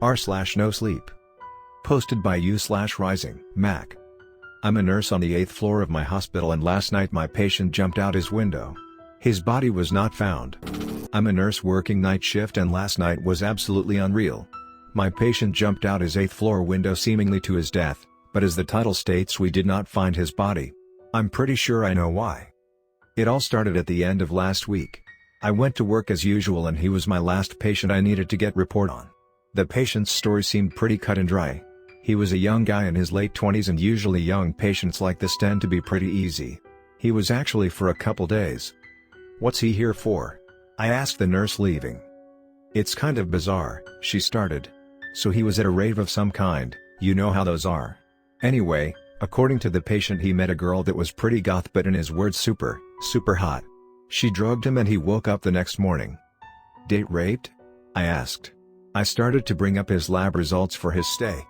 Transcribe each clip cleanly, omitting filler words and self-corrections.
r/Nosleep. Posted by u/RisingMac. I'm a nurse on the 8th floor of my hospital, and last night my patient jumped out his window. His body was not found. I'm a nurse working night shift, and last night was absolutely unreal. My patient jumped out his 8th floor window seemingly to his death, but as the title states, we did not find his body. I'm pretty sure I know why. It all started at the end of last week. I went to work as usual, and he was my last patient I needed to get report on. The patient's story seemed pretty cut and dry. He was a young guy in his late 20s, and usually young patients like this tend to be pretty easy. He was actually for a couple days. "What's he here for?" I asked the nurse leaving. "It's kind of bizarre," she started. "So he was at a rave of some kind, you know how those are. Anyway, according to the patient, he met a girl that was pretty goth, but in his words super hot. She drugged him and he woke up the next morning." "Date raped?" I asked. I started to bring up his lab results for his stay.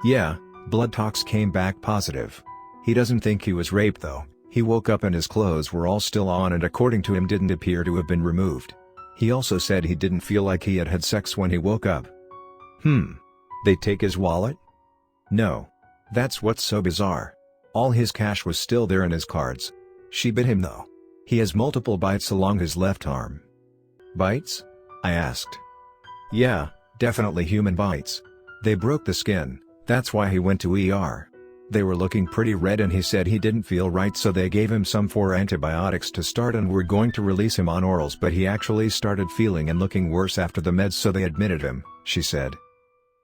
"Yeah, blood tox came back positive. He doesn't think he was raped though. He woke up and his clothes were all still on and according to him didn't appear to have been removed. He also said he didn't feel like he had had sex when he woke up." They take his wallet?" "No. That's what's so bizarre. All his cash was still there and his cards. She bit him though. He has multiple bites along his left arm." "Bites?" I asked. "Yeah, definitely human bites. They broke the skin, that's why he went to ER. They were looking pretty red and he said he didn't feel right, so they gave him some 4 antibiotics to start and were going to release him on orals, but he actually started feeling and looking worse after the meds, so they admitted him," she said.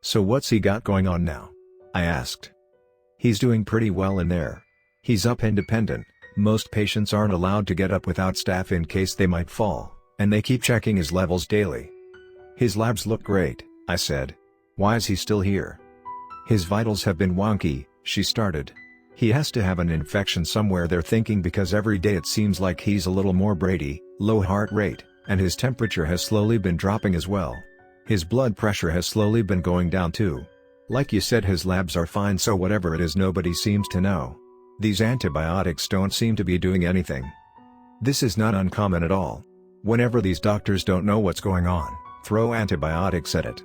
"So what's he got going on now?" I asked. "He's doing pretty well in there. He's up independent. Most patients aren't allowed to get up without staff in case they might fall, and they keep checking his levels daily." "His labs look great," I said. "Why is he still here?" "His vitals have been wonky," she started. "He has to have an infection somewhere, they're thinking, because every day it seems like he's a little more Brady, low heart rate, and his temperature has slowly been dropping as well. His blood pressure has slowly been going down too. Like you said, his labs are fine, so whatever it is, nobody seems to know. These antibiotics don't seem to be doing anything. This is not uncommon at all. Whenever these doctors don't know what's going on, throw antibiotics at it."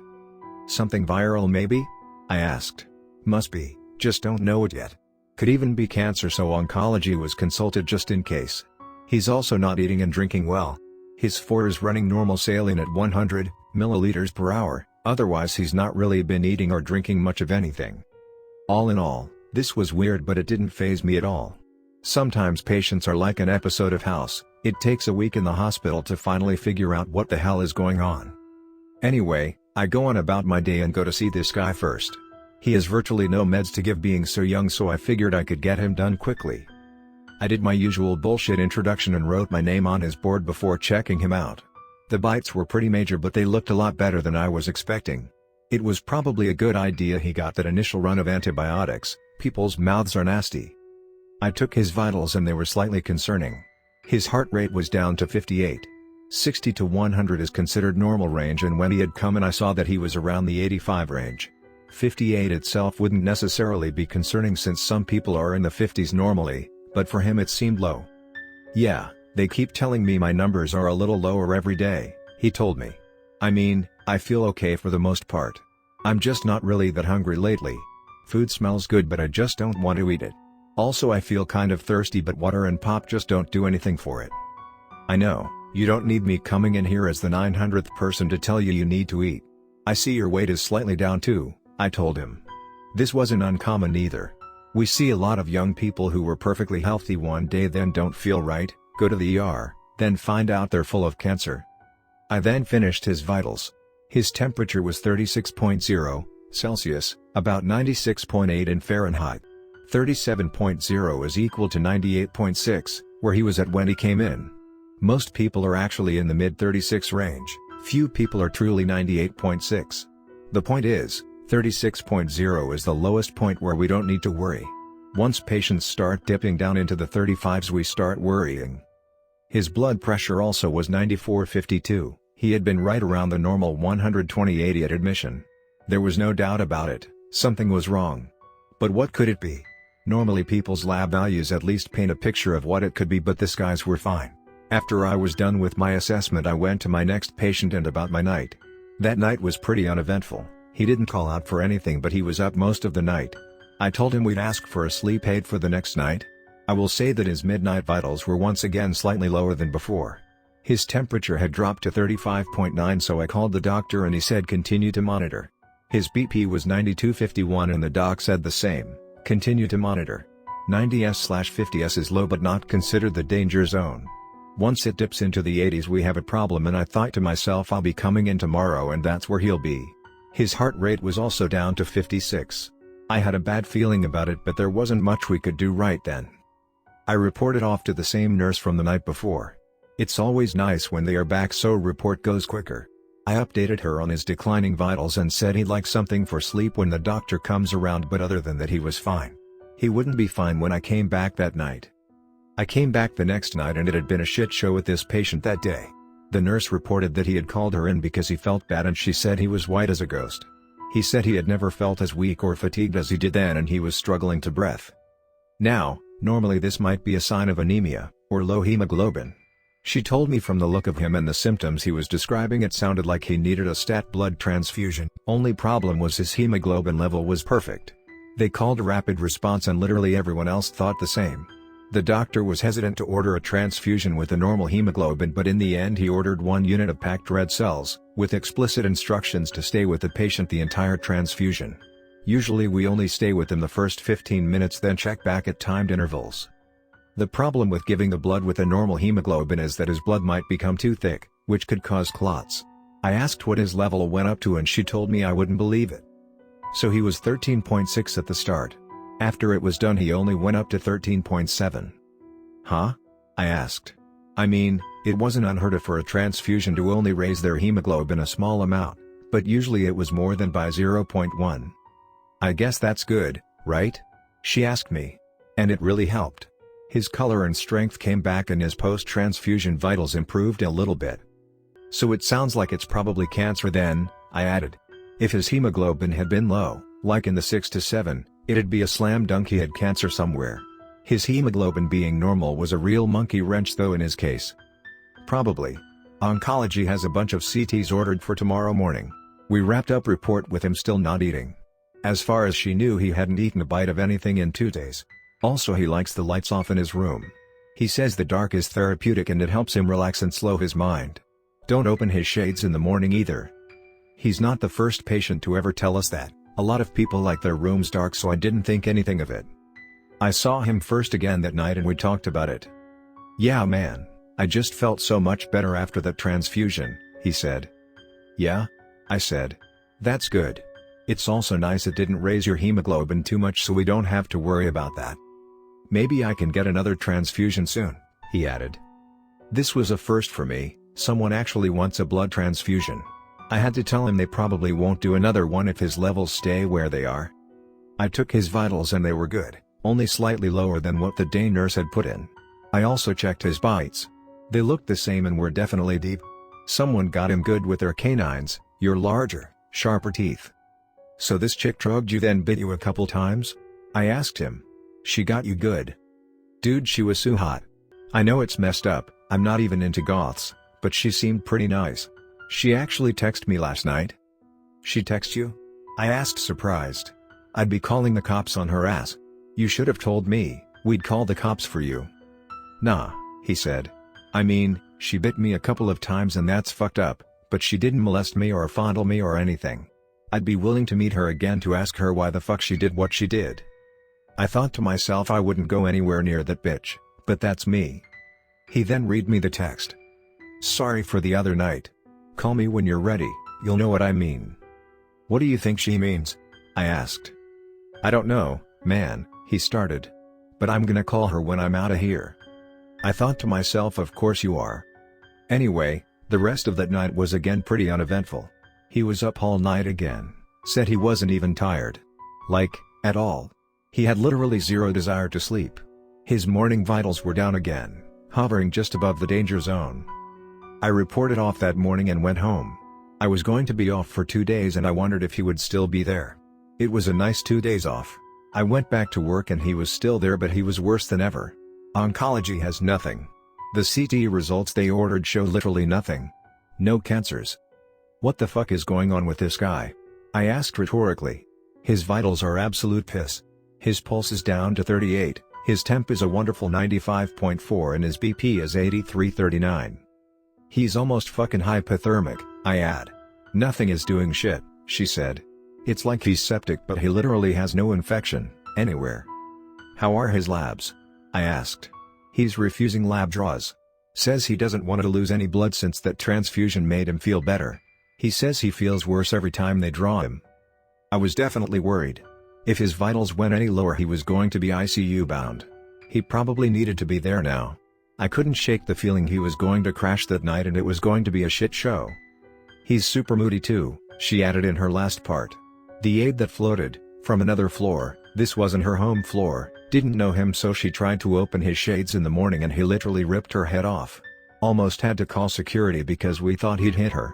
"Something viral maybe?" I asked. "Must be, just don't know it yet. Could even be cancer, so oncology was consulted just in case. He's also not eating and drinking well. His 4 is running normal saline at 100 milliliters per hour, otherwise he's not really been eating or drinking much of anything." All in all, this was weird, but it didn't faze me at all. Sometimes patients are like an episode of House. It takes a week in the hospital to finally figure out what the hell is going on. Anyway, I go on about my day and go to see this guy first. He has virtually no meds to give being so young, so I figured I could get him done quickly. I did my usual bullshit introduction and wrote my name on his board before checking him out. The bites were pretty major, but they looked a lot better than I was expecting. It was probably a good idea he got that initial run of antibiotics. People's mouths are nasty. I took his vitals and they were slightly concerning. His heart rate was down to 58. 60 to 100 is considered normal range, and when he had come in I saw that he was around the 85 range. 58 itself wouldn't necessarily be concerning since some people are in the 50s normally, but for him it seemed low. "Yeah, they keep telling me my numbers are a little lower every day," he told me. "I mean, I feel okay for the most part. I'm just not really that hungry lately. Food smells good, but I just don't want to eat it. Also I feel kind of thirsty, but water and pop just don't do anything for it." "I know, you don't need me coming in here as the 900th person to tell you you need to eat. I see your weight is slightly down too," I told him. This wasn't uncommon either. We see a lot of young people who were perfectly healthy one day, then don't feel right, go to the ER, then find out they're full of cancer. I then finished his vitals. His temperature was 36.0 Celsius, about 96.8 in Fahrenheit. 37.0 is equal to 98.6, where he was at when he came in. Most people are actually in the mid-36 range, few people are truly 98.6. The point is, 36.0 is the lowest point where we don't need to worry. Once patients start dipping down into the 35s we start worrying. His blood pressure also was 94/52, he had been right around the normal 120/80 at admission. There was no doubt about it, something was wrong. But what could it be? Normally people's lab values at least paint a picture of what it could be, but this guy's were fine. After I was done with my assessment I went to my next patient and about my night. That night was pretty uneventful. He didn't call out for anything, but he was up most of the night. I told him we'd ask for a sleep aid for the next night. I will say that his midnight vitals were once again slightly lower than before. His temperature had dropped to 35.9, so I called the doctor and he said continue to monitor. His BP was 92/51 and the doc said the same, continue to monitor. 90s/50s is low but not considered the danger zone. Once it dips into the 80s we have a problem, and I thought to myself I'll be coming in tomorrow and that's where he'll be. His heart rate was also down to 56. I had a bad feeling about it, but there wasn't much we could do right then. I reported off to the same nurse from the night before. It's always nice when they are back so report goes quicker. I updated her on his declining vitals and said he'd like something for sleep when the doctor comes around, but other than that he was fine. He wouldn't be fine when I came back that night. I came back the next night and it had been a shit show with this patient that day. The nurse reported that he had called her in because he felt bad and she said he was white as a ghost. He said he had never felt as weak or fatigued as he did then and he was struggling to breathe. Now, normally this might be a sign of anemia, or low hemoglobin. She told me from the look of him and the symptoms he was describing it sounded like he needed a stat blood transfusion. Only problem was his hemoglobin level was perfect. They called a rapid response and literally everyone else thought the same. The doctor was hesitant to order a transfusion with a normal hemoglobin, but in the end he ordered 1 unit of packed red cells, with explicit instructions to stay with the patient the entire transfusion. Usually we only stay with them the first 15 minutes then check back at timed intervals. The problem with giving the blood with a normal hemoglobin is that his blood might become too thick, which could cause clots. I asked what his level went up to and she told me I wouldn't believe it. So he was 13.6 at the start. After it was done he only went up to 13.7. Huh? I asked. I mean, it wasn't unheard of for a transfusion to only raise their hemoglobin a small amount, but usually it was more than by 0.1. I guess that's good, right? She asked me. And it really helped. His color and strength came back and his post-transfusion vitals improved a little bit. So it sounds like it's probably cancer then, I added. If his hemoglobin had been low, like in the 6 to 7, it'd be a slam dunk he had cancer somewhere. His hemoglobin being normal was a real monkey wrench though in his case. Probably. Oncology has a bunch of CTs ordered for tomorrow morning. We wrapped up report with him still not eating. As far as she knew he hadn't eaten a bite of anything in 2 days. Also he likes the lights off in his room. He says the dark is therapeutic and it helps him relax and slow his mind. Don't open his shades in the morning either. He's not the first patient to ever tell us that. A lot of people like their rooms dark, so I didn't think anything of it. I saw him first again that night and we talked about it. Yeah man, I just felt so much better after that transfusion, he said. Yeah? I said. That's good. It's also nice it didn't raise your hemoglobin too much so we don't have to worry about that. Maybe I can get another transfusion soon, he added. This was a first for me, someone actually wants a blood transfusion. I had to tell him they probably won't do another one if his levels stay where they are. I took his vitals and they were good, only slightly lower than what the day nurse had put in. I also checked his bites. They looked the same and were definitely deep. Someone got him good with their canines, your larger, sharper teeth. So this chick drugged you then bit you a couple times? I asked him. She got you good. Dude, she was so hot. I know it's messed up, I'm not even into goths, but she seemed pretty nice. She actually texted me last night. She text you? I asked surprised. I'd be calling the cops on her ass. You should have told me, we'd call the cops for you. Nah, he said. I mean, she bit me a couple of times and that's fucked up, but she didn't molest me or fondle me or anything. I'd be willing to meet her again to ask her why the fuck she did what she did. I thought to myself I wouldn't go anywhere near that bitch, but that's me. He then read me the text. Sorry for the other night. Call me when you're ready, you'll know what I mean. What do you think she means? I asked. I don't know, man, he started. But I'm gonna call her when I'm outta here. I thought to myself, of course you are. Anyway, the rest of that night was again pretty uneventful. He was up all night again, said he wasn't even tired. Like, at all. He had literally zero desire to sleep. His morning vitals were down again, hovering just above the danger zone. I reported off that morning and went home. I was going to be off for 2 days and I wondered if he would still be there. It was a nice 2 days off. I went back to work and he was still there, but he was worse than ever. Oncology has nothing. The CT results they ordered show literally nothing. No cancers. What the fuck is going on with this guy? I asked rhetorically. His vitals are absolute piss. His pulse is down to 38, his temp is a wonderful 95.4 and his BP is 83/39. He's almost fucking hypothermic, I add. Nothing is doing shit, she said. It's like he's septic but he literally has no infection, anywhere. How are his labs? I asked. He's refusing lab draws. Says he doesn't want to lose any blood since that transfusion made him feel better. He says he feels worse every time they draw him. I was definitely worried. If his vitals went any lower he was going to be ICU bound. He probably needed to be there now. I couldn't shake the feeling he was going to crash that night and it was going to be a shit show. He's super moody too, she added in her last part. The aide that floated, from another floor, this wasn't her home floor, didn't know him so she tried to open his shades in the morning and he literally ripped her head off. Almost had to call security because we thought he'd hit her.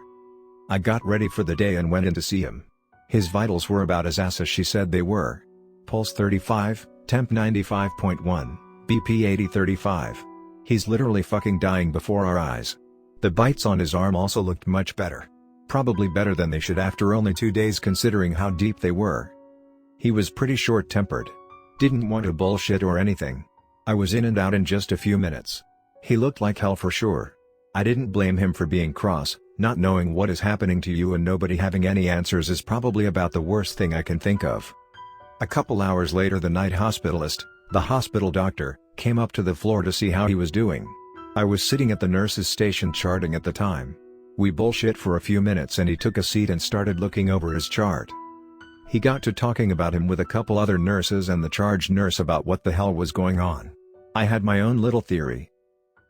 I got ready for the day and went in to see him. His vitals were about as ass as she said they were. Pulse 35, temp 95.1, BP 80/35. He's literally fucking dying before our eyes. The bites on his arm also looked much better. Probably better than they should after only 2 days considering how deep they were. He was pretty short-tempered. Didn't want to bullshit or anything. I was in and out in just a few minutes. He looked like hell for sure. I didn't blame him for being cross. Not knowing what is happening to you and nobody having any answers is probably about the worst thing I can think of. A couple hours later the night hospitalist, the hospital doctor, came up to the floor to see how he was doing. I was sitting at the nurse's station charting at the time. We bullshit for a few minutes and he took a seat and started looking over his chart. He got to talking about him with a couple other nurses and the charge nurse about what the hell was going on. I had my own little theory.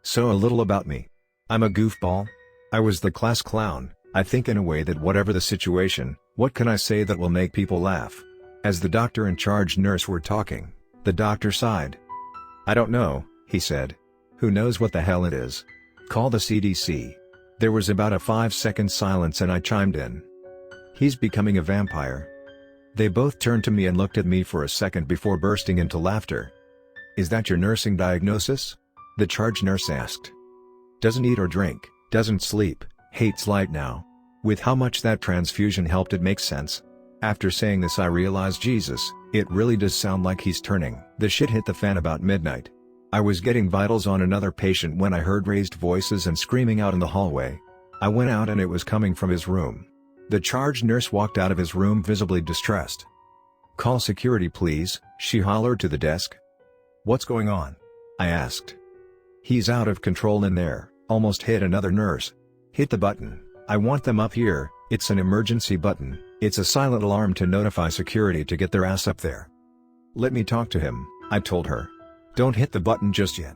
So a little about me. I'm a goofball. I was the class clown, I think in a way that whatever the situation, what can I say that will make people laugh? As the doctor and charge nurse were talking, the doctor sighed. I don't know, he said. Who knows what the hell it is? Call the CDC. There was about a 5-second silence and I chimed in. He's becoming a vampire. They both turned to me and looked at me for a second before bursting into laughter. Is that your nursing diagnosis? The charge nurse asked. Doesn't eat or drink. Doesn't sleep, hates light now. With how much that transfusion helped it makes sense. After saying this I realized Jesus, it really does sound like he's turning. The shit hit the fan about midnight. I was getting vitals on another patient when I heard raised voices and screaming out in the hallway. I went out and it was coming from his room. The charge nurse walked out of his room visibly distressed. Call security please, she hollered to the desk. What's going on? I asked. He's out of control in there. Almost hit another nurse. Hit the button. I want them up here. It's an emergency button. It's a silent alarm to notify security to get their ass up there. Let me talk to him, I told her. Don't hit the button just yet.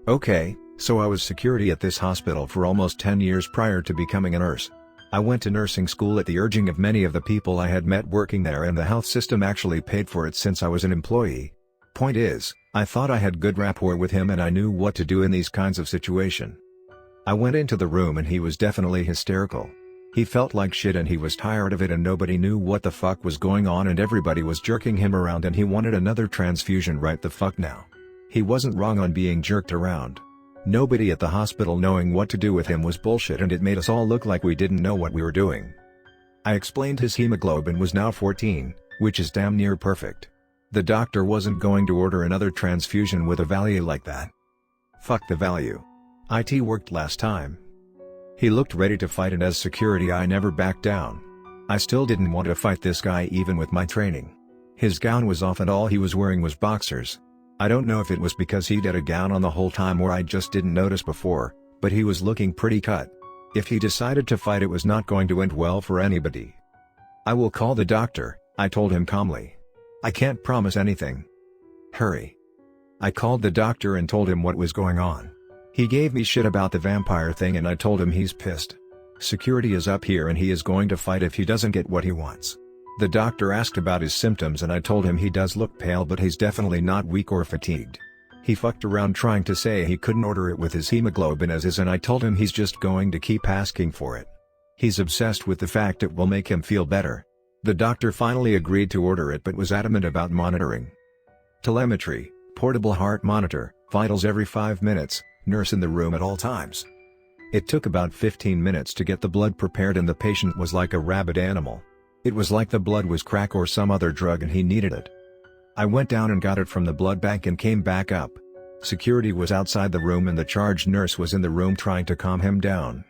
Okay, so I was security at this hospital for almost 10 years prior to becoming a nurse. I went to nursing school at the urging of many of the people I had met working there and the health system actually paid for it since I was an employee. Point is, I thought I had good rapport with him and I knew what to do in these kinds of situations. I went into the room and he was definitely hysterical. He felt like shit and he was tired of it and nobody knew what the fuck was going on and everybody was jerking him around and he wanted another transfusion right the fuck now. He wasn't wrong on being jerked around. Nobody at the hospital knowing what to do with him was bullshit and it made us all look like we didn't know what we were doing. I explained his hemoglobin was now 14, which is damn near perfect. The doctor wasn't going to order another transfusion with a value like that. Fuck the value. IT worked last time. He looked ready to fight and as security I never backed down. I still didn't want to fight this guy even with my training. His gown was off and all he was wearing was boxers. I don't know if it was because he'd had a gown on the whole time or I just didn't notice before, but he was looking pretty cut. If he decided to fight it was not going to end well for anybody. I will call the doctor, I told him calmly. I can't promise anything. Hurry. I called the doctor and told him what was going on. He gave me shit about the vampire thing and I told him he's pissed. Security is up here and he is going to fight if he doesn't get what he wants. The doctor asked about his symptoms and I told him he does look pale but he's definitely not weak or fatigued. He fucked around trying to say he couldn't order it with his hemoglobin as is and I told him he's just going to keep asking for it. He's obsessed with the fact it will make him feel better. The doctor finally agreed to order it but was adamant about monitoring. Telemetry, portable heart monitor, vitals every 5 minutes. Nurse in the room at all times. It took about 15 minutes to get the blood prepared and the patient was like a rabid animal. It was like the blood was crack or some other drug and he needed it. I went down and got it from the blood bank and came back up. Security was outside the room and the charge nurse was in the room trying to calm him down.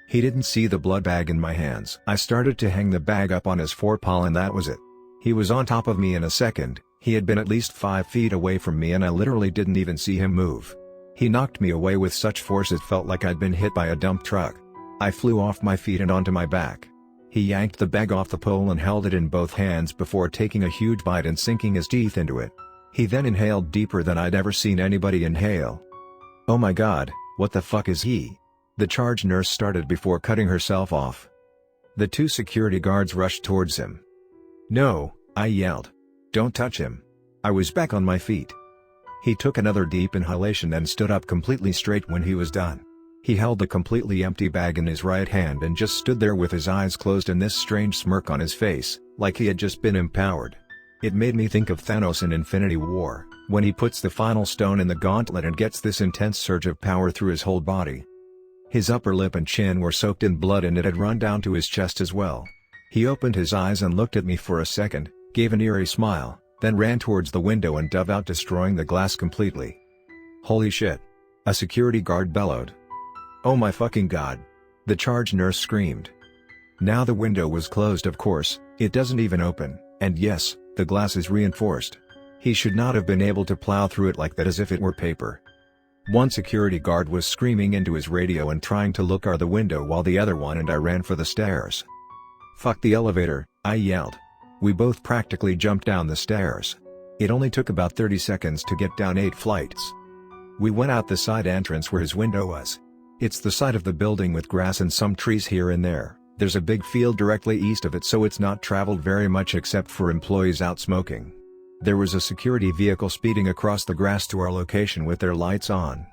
He didn't see the blood bag in my hands. I started to hang the bag up on his forepaw and that was it. He was on top of me in a second. He had been at least 5 feet away from me and I literally didn't even see him move. He knocked me away with such force it felt like I'd been hit by a dump truck. I flew off my feet and onto my back. He yanked the bag off the pole and held it in both hands before taking a huge bite and sinking his teeth into it. He then inhaled deeper than I'd ever seen anybody inhale. Oh my god, what the fuck is he? The charge nurse started before cutting herself off. The 2 security guards rushed towards him. No, I yelled. Don't touch him. I was back on my feet. He took another deep inhalation and stood up completely straight when he was done. He held the completely empty bag in his right hand and just stood there with his eyes closed and this strange smirk on his face, like he had just been empowered. It made me think of Thanos in Infinity War, when he puts the final stone in the gauntlet and gets this intense surge of power through his whole body. His upper lip and chin were soaked in blood and it had run down to his chest as well. He opened his eyes and looked at me for a second, gave an eerie smile, then ran towards the window and dove out, destroying the glass completely. Holy shit! A security guard bellowed. Oh my fucking god! The charge nurse screamed. Now the window was closed, of course, it doesn't even open, and yes, the glass is reinforced. He should not have been able to plow through it like that as if it were paper. One security guard was screaming into his radio and trying to look out the window while the other one and I ran for the stairs. Fuck the elevator, I yelled. We both practically jumped down the stairs. It only took about 30 seconds to get down 8 flights. We went out the side entrance where his window was. It's the side of the building with grass and some trees here and there. There's a big field directly east of it, so it's not traveled very much except for employees out smoking. There was a security vehicle speeding across the grass to our location with their lights on.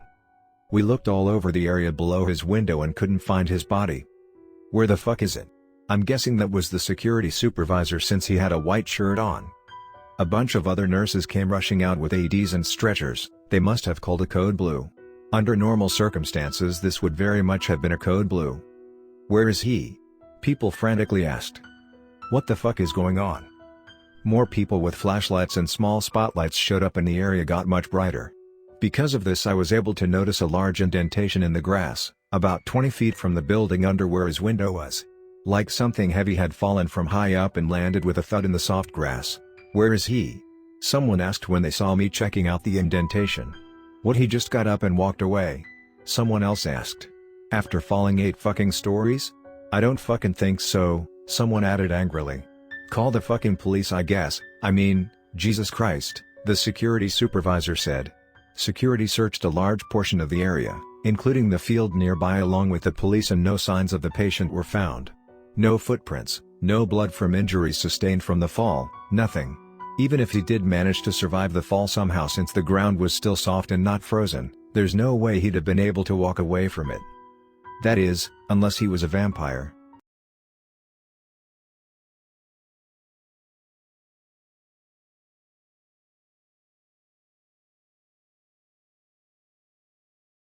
We looked all over the area below his window and couldn't find his body. Where the fuck is it? I'm guessing that was the security supervisor since he had a white shirt on. A bunch of other nurses came rushing out with AEDs and stretchers. They must have called a code blue. Under normal circumstances this would very much have been a code blue. Where is he? People frantically asked. What the fuck is going on? More people with flashlights and small spotlights showed up and the area got much brighter. Because of this I was able to notice a large indentation in the grass, about 20 feet from the building under where his window was. Like something heavy had fallen from high up and landed with a thud in the soft grass. Where is he? Someone asked when they saw me checking out the indentation. What, he just got up and walked away? Someone else asked. After falling 8 fucking stories? I don't fucking think so, someone added angrily. Call the fucking police, I guess. I mean, Jesus Christ, the security supervisor said. Security searched a large portion of the area, including the field nearby along with the police, and no signs of the patient were found. No footprints, no blood from injuries sustained from the fall, nothing. Even if he did manage to survive the fall somehow, since the ground was still soft and not frozen, there's no way he'd have been able to walk away from it. That is, unless he was a vampire.